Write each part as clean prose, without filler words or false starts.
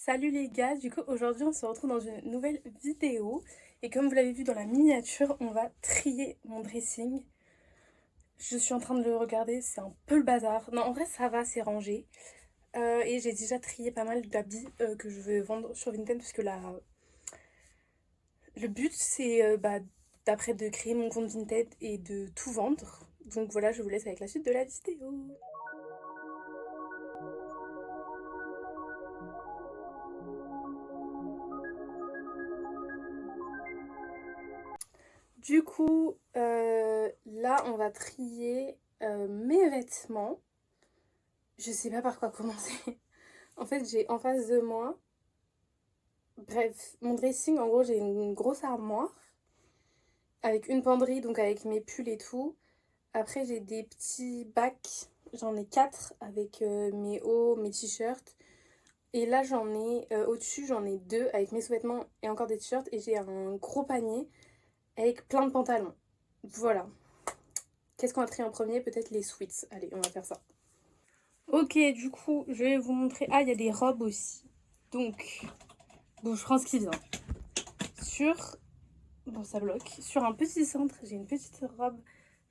Salut les gars, du coup aujourd'hui on se retrouve dans une nouvelle vidéo et comme vous l'avez vu dans la miniature, on va trier mon dressing. Je suis en train de le regarder, c'est un peu le bazar. Non, en vrai ça va, c'est rangé. Et j'ai déjà trié pas mal d'habits que je vais vendre sur Vinted parce que le but c'est d'après de créer mon compte Vinted et de tout vendre. Donc voilà, je vous laisse avec la suite de la vidéo. Du coup, là on va trier mes vêtements. Je sais pas par quoi commencer. En fait, j'ai en face de moi, bref, mon dressing, en gros, j'ai une grosse armoire avec une penderie, donc avec mes pulls et tout. Après, j'ai des petits bacs, j'en ai 4 avec mes hauts, mes t-shirts. Et là, au-dessus, j'en ai 2 avec mes sous-vêtements et encore des t-shirts. Et j'ai un gros panier avec plein de pantalons. Voilà. Qu'est-ce qu'on va trier en premier? Peut-être les sweats. Allez, on va faire ça. Ok, du coup, je vais vous montrer. Ah, il y a des robes aussi. Donc, bon, je prends ce qui vient. Sur, bon, ça bloque. Sur un petit cintre, j'ai une petite robe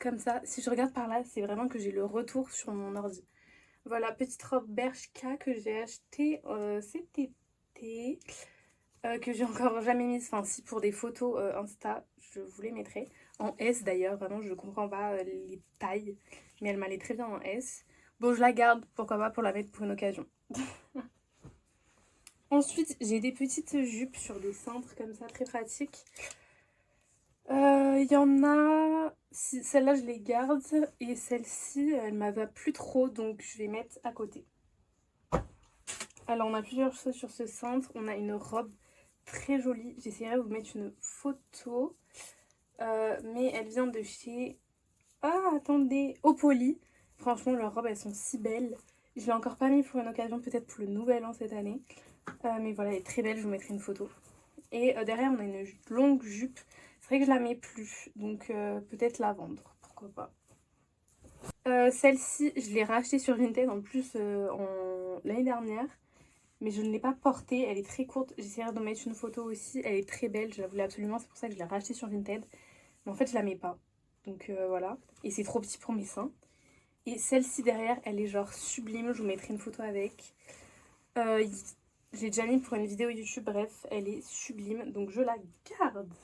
comme ça. Si je regarde par là, c'est vraiment que j'ai le retour sur mon ordi. Voilà, petite robe Bershka que j'ai achetée cet été. Que j'ai encore jamais mise. Enfin, si, pour des photos Insta, je vous les mettrai. En S d'ailleurs, vraiment, je comprends pas les tailles. Mais elle m'allait très bien en S. Bon, je la garde, pourquoi pas, pour la mettre pour une occasion. Ensuite, j'ai des petites jupes sur des cintres comme ça, très pratiques. Il y en a... Celle-là, je les garde. Et celle-ci, elle ne va plus trop, donc je vais mettre à côté. Alors, on a plusieurs choses sur ce cintre. On a une robe très jolie. J'essaierai de vous mettre une photo. Mais elle vient de chez... Ah, attendez, Opoly. Franchement, leurs robes, elles sont si belles. Je l'ai encore pas mis pour une occasion, peut-être pour le nouvel an cette année. Mais voilà, elle est très belle, je vous mettrai une photo. Et derrière, on a une longue jupe. C'est vrai que je la mets plus, donc peut-être la vendre, pourquoi pas. Celle-ci, je l'ai rachetée sur Vinted en plus l'année dernière. Mais je ne l'ai pas portée, elle est très courte. J'essaierai de mettre une photo aussi, elle est très belle, je la voulais absolument. C'est pour ça que je l'ai rachetée sur Vinted. Mais en fait, je la mets pas. Donc voilà. Et c'est trop petit pour mes seins. Et celle-ci derrière, elle est genre sublime. Je vous mettrai une photo avec. Euh, je l'ai déjà mis pour une vidéo YouTube. Bref, elle est sublime. Donc je la garde.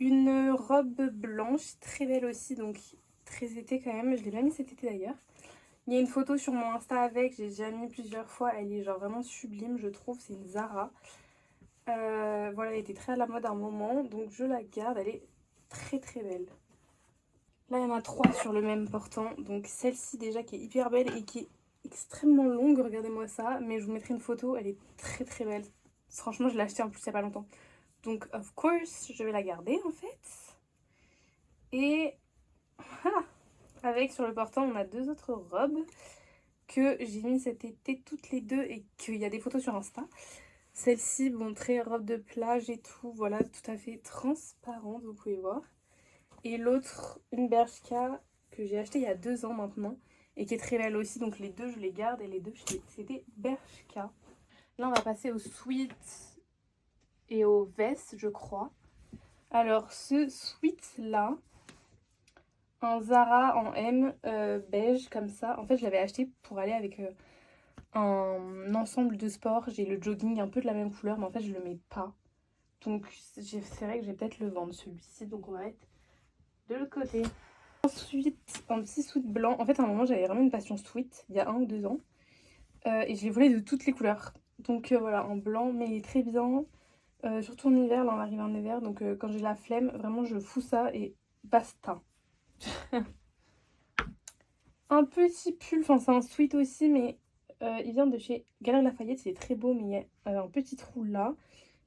Une robe blanche, très belle aussi. Donc très été quand même. Je l'ai pas mis cet été d'ailleurs. Il y a une photo sur mon Insta avec. J'ai déjà mis plusieurs fois. Elle est genre vraiment sublime, je trouve. C'est une Zara. Voilà, elle était très à la mode à un moment. Donc je la garde. Elle est très très belle. Là, il y en a 3 sur le même portant. Donc celle-ci déjà qui est hyper belle et qui est extrêmement longue. Regardez-moi ça. Mais je vous mettrai une photo. Elle est très très belle. Franchement, je l'ai achetée en plus il n'y a pas longtemps. Donc, of course, je vais la garder en fait. Et ah, avec sur le portant, on a 2 autres robes que j'ai mis cet été toutes les deux et qu'il y a des photos sur Insta. Celle-ci, bon, très robe de plage et tout. Voilà, tout à fait transparente, vous pouvez voir. Et l'autre, une Bershka que j'ai acheté il y a 2 ans maintenant et qui est très belle aussi. Donc les deux, je les garde et les deux, c'est des Bershka. Là, on va passer aux sweats et aux vestes, je crois. Alors, ce sweat-là, un Zara en M beige comme ça. En fait, je l'avais acheté pour aller avec un ensemble de sport. J'ai le jogging un peu de la même couleur, mais en fait, je le mets pas. Donc, c'est vrai que je vais peut-être le vendre celui-ci. Donc, on va mettre de l'autre côté. Ensuite, un petit sweat blanc. En fait, à un moment, j'avais vraiment une passion sweat, il y a 1 ou 2 ans. Et je les voulais de toutes les couleurs. Donc voilà, en blanc, mais il est très bien. Surtout en hiver, là on arrive en hiver. Donc quand j'ai la flemme, vraiment je fous ça et basta. Un petit pull, enfin c'est un sweat aussi, mais il vient de chez Galeries Lafayette. Il est très beau, mais il y a un petit trou là.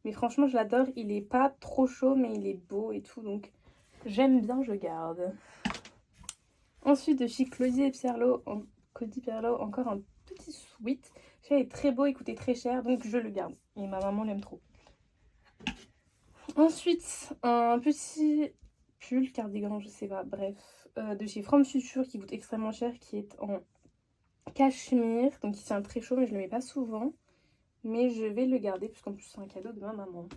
Mais franchement, je l'adore. Il est pas trop chaud, mais il est beau et tout. Donc j'aime bien, je garde. Ensuite, de chez Claudie Pierlot, encore un petit sweat. Celui-là est très beau, il coûtait très cher, donc je le garde. Et ma maman l'aime trop. Ensuite, un petit pull, cardigan, je sais pas, bref, de chez From Future qui coûte extrêmement cher, qui est en cachemire. Donc il tient très chaud, mais je le mets pas souvent. Mais je vais le garder puisqu'en plus c'est un cadeau de ma maman.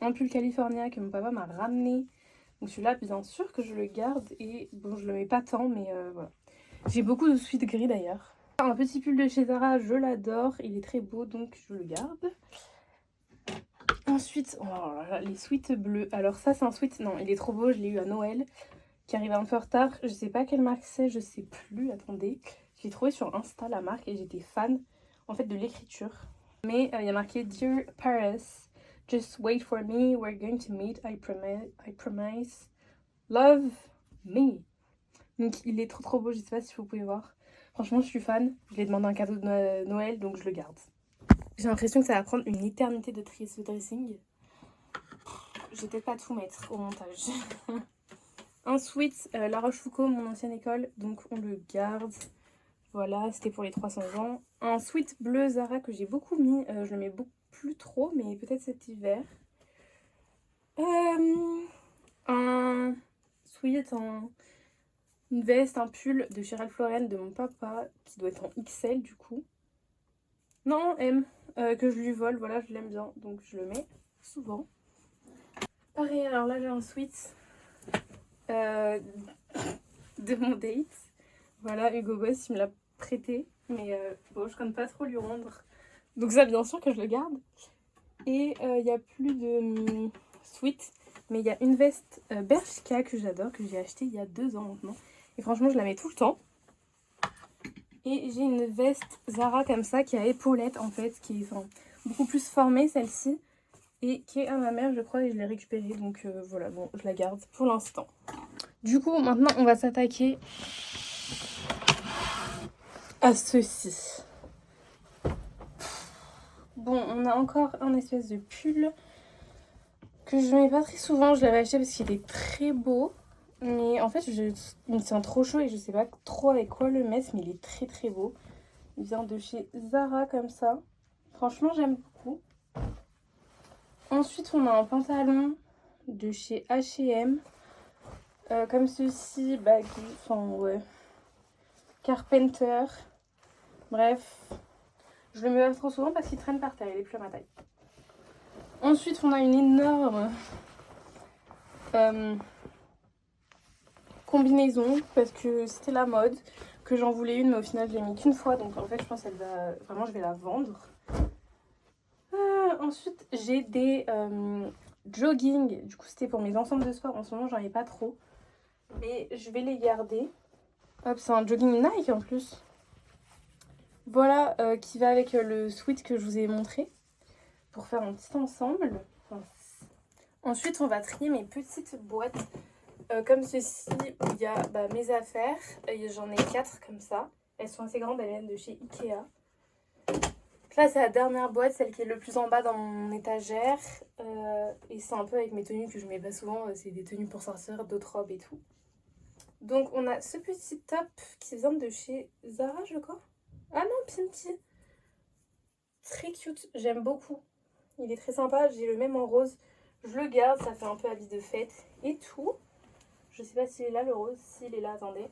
Un pull California que mon papa m'a ramené. Donc celui-là, bien sûr que je le garde. Et bon, je le mets pas tant, mais voilà. J'ai beaucoup de sweats gris d'ailleurs. Un petit pull de chez Zara, je l'adore. Il est très beau, donc je le garde. Ensuite, oh là là, les sweats bleus. Alors ça, c'est un sweat, non, il est trop beau. Je l'ai eu à Noël, qui arrive un peu en retard. Je sais pas quelle marque c'est, je sais plus. Attendez. Je l'ai trouvé sur Insta, la marque, et j'étais fan, en fait, de l'écriture. Mais il y a marqué Dear Paris, just wait for me, we're going to meet, I promise, love me. Donc il est trop beau, je sais pas si vous pouvez voir. Franchement, je suis fan. Je l'ai demandé un cadeau de Noël, donc je le garde. J'ai l'impression que ça va prendre une éternité de trier ce dressing. Je vais peut-être pas tout mettre au montage. Un sweat, La Rochefoucauld, mon ancienne école, donc on le garde. Voilà, c'était pour les 300 ans. Un sweat bleu Zara que j'ai beaucoup mis. Je le mets plus trop, mais peut-être cet hiver. Un sweat, une veste, un pull de chez Ralph Lauren de mon papa, qui doit être en XL du coup. Non, M, que je lui vole, voilà, je l'aime bien, donc je le mets souvent. Pareil, alors là j'ai un sweat de mon date. Voilà, Hugo Boss, il me l'a prêté, mais bon, je compte pas trop lui rendre. Donc ça, bien sûr que je le garde. Et il n'y a plus de sweat, mais il y a une veste Bershka que j'adore, que j'ai achetée il y a 2 ans maintenant. Et franchement, je la mets tout le temps. Et j'ai une veste Zara comme ça, qui a épaulettes en fait, qui est beaucoup plus formée celle-ci. Et qui est à ma mère, je crois, et je l'ai récupérée. Donc voilà, bon, je la garde pour l'instant. Du coup, maintenant, on va s'attaquer à ceci. Bon, on a encore un espèce de pull que je mets pas très souvent. Je l'avais acheté parce qu'il était très beau. Mais en fait, il me tient trop chaud et je sais pas trop avec quoi le mettre. Mais il est très beau. Il vient de chez Zara comme ça. Franchement, j'aime beaucoup. Ensuite, on a un pantalon de chez H&M. Comme ceci, baggy, enfin ouais. Carpenter. Bref. Je le mets pas trop souvent parce qu'il traîne par terre. Il est plus à ma taille. Ensuite, on a une énorme combinaison parce que c'était la mode, que j'en voulais une, mais au final, je l'ai mis qu'une fois. Donc en fait, je pense qu'elle va... Vraiment, je vais la vendre. Ensuite, j'ai des jogging. Du coup, c'était pour mes ensembles de sport. En ce moment, j'en ai pas trop. Mais je vais les garder. Hop, c'est un jogging Nike en plus. Voilà, qui va avec le sweat que je vous ai montré. Pour faire un petit ensemble. Ensuite, on va trier mes petites boîtes. Comme ceci, où il y a mes affaires. J'en ai 4 comme ça. Elles sont assez grandes, elles viennent de chez Ikea. Là, c'est la dernière boîte, celle qui est le plus en bas dans mon étagère. Et c'est un peu avec mes tenues que je mets pas souvent. C'est des tenues pour sortir, d'autres robes et tout. Donc, on a ce petit top qui vient de chez Zara, je crois. Ah non, Pinky. Très cute, j'aime beaucoup. Il est très sympa, j'ai le même en rose. Je le garde, ça fait un peu habit de fête et tout. Je sais pas s'il est là le rose, s'il est là, attendez.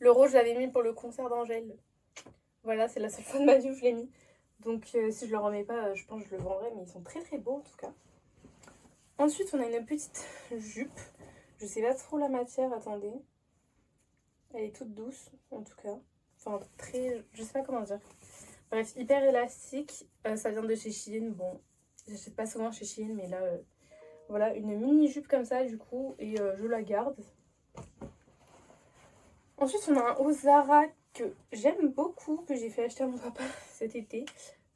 Le rose, je l'avais mis pour le concert d'Angèle. Voilà, c'est la seule fois de ma vie où je l'ai mis. Donc si je le remets pas, je pense que je le vendrai, mais ils sont très beaux en tout cas. Ensuite, on a une petite jupe. Je sais pas trop la matière, attendez. Elle est toute douce, en tout cas. Enfin, très... je sais pas comment dire. Bref, hyper élastique. Ça vient de chez Shein. Bon, j'achète pas souvent chez Shein, mais là... Voilà, une mini jupe comme ça du coup, et je la garde. Ensuite, on a un haut Zara que j'aime beaucoup, que j'ai fait acheter à mon papa cet été.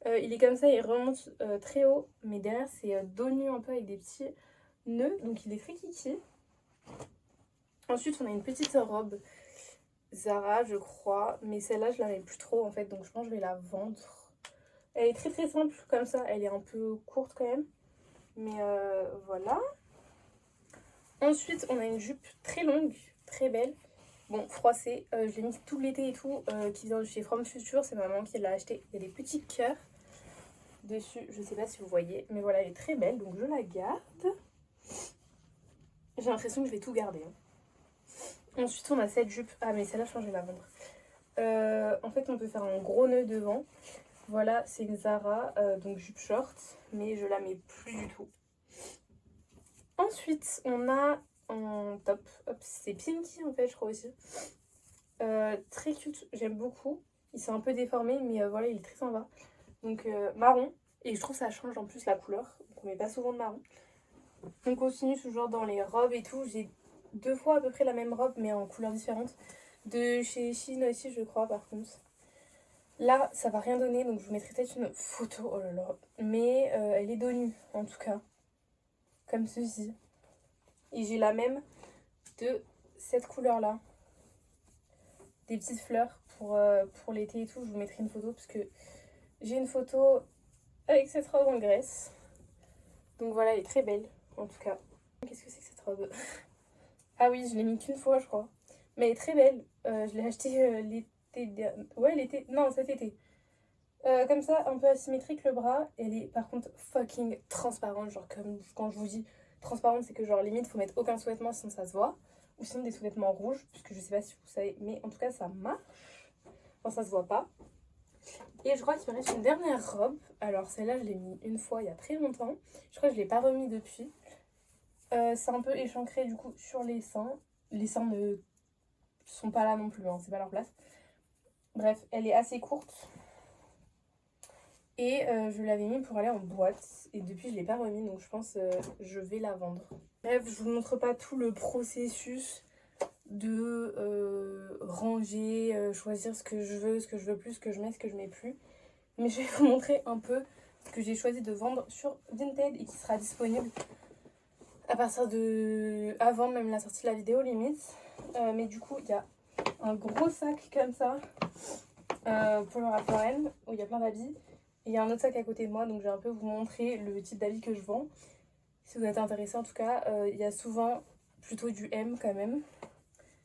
Il est comme ça, il remonte très haut, mais derrière c'est dos nu un peu avec des petits nœuds, donc il est très kiki. Ensuite, on a une petite robe Zara, je crois, mais celle-là, je la mets plus trop en fait, donc je pense que je vais la vendre. Elle est très simple comme ça, elle est un peu courte quand même. Mais voilà. Ensuite, on a une jupe très longue, très belle. Bon, froissée. Je l'ai mise tout l'été et tout. Qui vient de chez From Future. C'est ma maman qui l'a acheté. Il y a des petits cœurs dessus. Je sais pas si vous voyez. Mais voilà, elle est très belle. Donc je la garde. J'ai l'impression que je vais tout garder. Ensuite, on a cette jupe. Ah, mais celle-là, je pense que je vais la vendre. En fait, on peut faire un gros nœud devant. Voilà, c'est une Zara, donc jupe short, mais je la mets plus du tout. Ensuite, on a un top. Hop, c'est Pinky en fait, je crois aussi. Très cute, j'aime beaucoup. Il s'est un peu déformé, mais voilà, il est très sympa. Donc marron. Et je trouve que ça change en plus la couleur. Donc on met pas souvent de marron. On continue toujours dans les robes et tout. J'ai 2 fois à peu près la même robe, mais en couleurs différentes. De chez Shein aussi, je crois, par contre. Là, ça va rien donner, donc je vous mettrai peut-être une photo. Oh là là. Mais elle est dos nu, en tout cas. Comme ceci. Et j'ai la même de cette couleur-là. Des petites fleurs pour l'été et tout. Je vous mettrai une photo parce que j'ai une photo avec cette robe en Grèce. Donc voilà, elle est très belle, en tout cas. Qu'est-ce que c'est que cette robe? Ah oui, je l'ai mis qu'une fois, je crois. Mais elle est très belle. Je l'ai achetée l'été dernier. Ouais, l'été. Non, cet été. Comme ça, un peu asymétrique le bras. Elle est par contre fucking transparente. Genre, comme quand je vous dis transparente, c'est que genre limite, faut mettre aucun sous-vêtement sinon ça se voit. Ou sinon des sous-vêtements rouges, puisque je sais pas si vous savez, mais en tout cas, ça marche. Enfin, ça se voit pas. Et je crois qu'il me reste une dernière robe. Alors, celle-là, je l'ai mis une fois il y a très longtemps. Je crois que je l'ai pas remis depuis. C'est un peu échancré du coup sur les seins. Les seins ne sont pas là non plus, hein, c'est pas leur place. Bref, elle est assez courte. Et je l'avais mis pour aller en boîte. Et depuis, je l'ai pas remis, donc je pense je vais la vendre. Bref, je vous montre pas tout le processus de ranger, choisir ce que je veux, ce que je veux plus, ce que je mets, ce que je mets plus. Mais je vais vous montrer un peu ce que j'ai choisi de vendre sur Vinted et qui sera disponible à partir de avant même la sortie de la vidéo limite. Mais du coup, il y a un gros sac comme ça pour le Ralph Lauren où il y a plein d'habits. Et il y a un autre sac à côté de moi, donc je vais un peu vous montrer le type d'habits que je vends. Si vous êtes intéressé, en tout cas, il y a souvent plutôt du M quand même.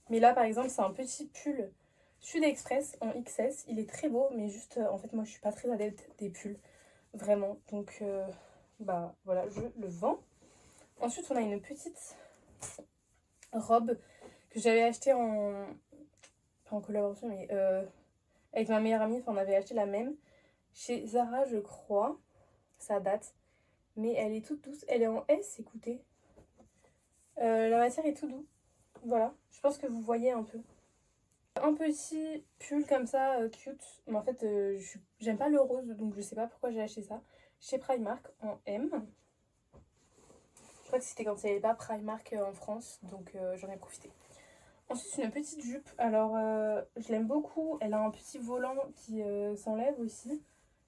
Mais là, par exemple, c'est un petit pull Sud Express en XS. Il est très beau, mais juste, en fait, moi, je suis pas très adepte des pulls. Vraiment. Donc, bah, voilà, je le vends. Ensuite, on a une petite robe que j'avais achetée en... Pas en collaboration, mais avec ma meilleure amie. Enfin, on avait acheté la même. Chez Zara, je crois. Ça date. Mais elle est toute douce. Elle est en S, écoutez. La matière est tout doux. Voilà. Je pense que vous voyez un peu. Un petit pull comme ça, cute. Mais en fait, j'aime pas le rose, donc je sais pas pourquoi j'ai acheté ça. Chez Primark, en M. Je crois que c'était quand il n'y avait pas Primark en France, donc j'en ai profité. Ensuite, une petite jupe. Alors, je l'aime beaucoup. Elle a un petit volant qui s'enlève aussi.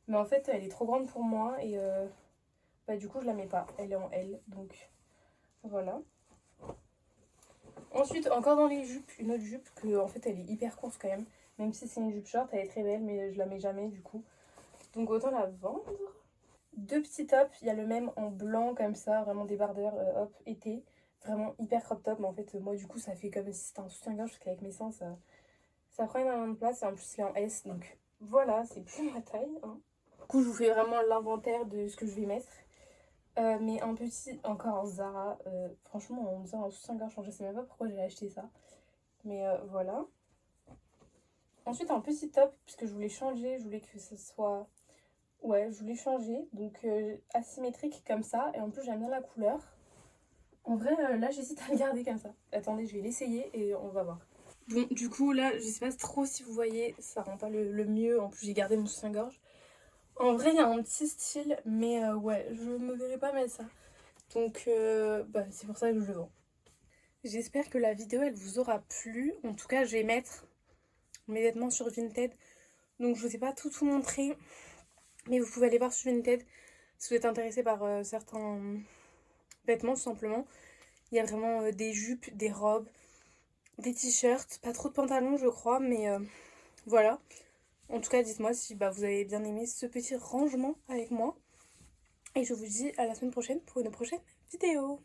Mais en fait, elle est trop grande pour moi et bah, du coup, je la mets pas. Elle est en L, donc voilà. Ensuite, encore dans les jupes, une autre jupe que en fait elle est hyper courte quand même. Même si c'est une jupe short, elle est très belle, mais je la mets jamais du coup. Donc autant la vendre. 2 petits tops, il y a le même en blanc comme ça, vraiment débardeur, hop, été. Vraiment hyper crop top, mais en fait moi du coup ça fait comme si c'était un soutien-gorge parce qu'avec mes seins ça prend énormément de place et en plus il est en S, donc voilà, c'est plus ma taille. Hein. Du coup je vous fais vraiment l'inventaire de ce que je vais mettre. Mais un petit, encore en Zara, franchement on dirait un soutien-gorge, je sais même pas pourquoi j'ai acheté ça. Mais voilà. Ensuite un petit top, puisque je voulais changer, je voulais que ce soit... Ouais, je voulais changer, donc asymétrique comme ça, et en plus j'aime bien la couleur. En vrai, là j'hésite à le garder comme ça. Attendez, je vais l'essayer et on va voir. Bon, du coup là, je sais pas trop si vous voyez, ça rend pas le mieux, en plus j'ai gardé mon soutien-gorge. En vrai, il y a un petit style, mais ouais, je me verrai pas mettre ça. Donc, bah, c'est pour ça que je le vends. J'espère que la vidéo, elle vous aura plu. En tout cas, je vais mettre mes vêtements sur Vinted. Donc, je vous ai pas tout montré. Mais vous pouvez aller voir sur Vinted si vous êtes intéressé par certains vêtements, tout simplement. Il y a vraiment des jupes, des robes, des t-shirts. Pas trop de pantalons, je crois. Mais voilà. En tout cas, dites-moi si bah, vous avez bien aimé ce petit rangement avec moi. Et je vous dis à la semaine prochaine pour une prochaine vidéo.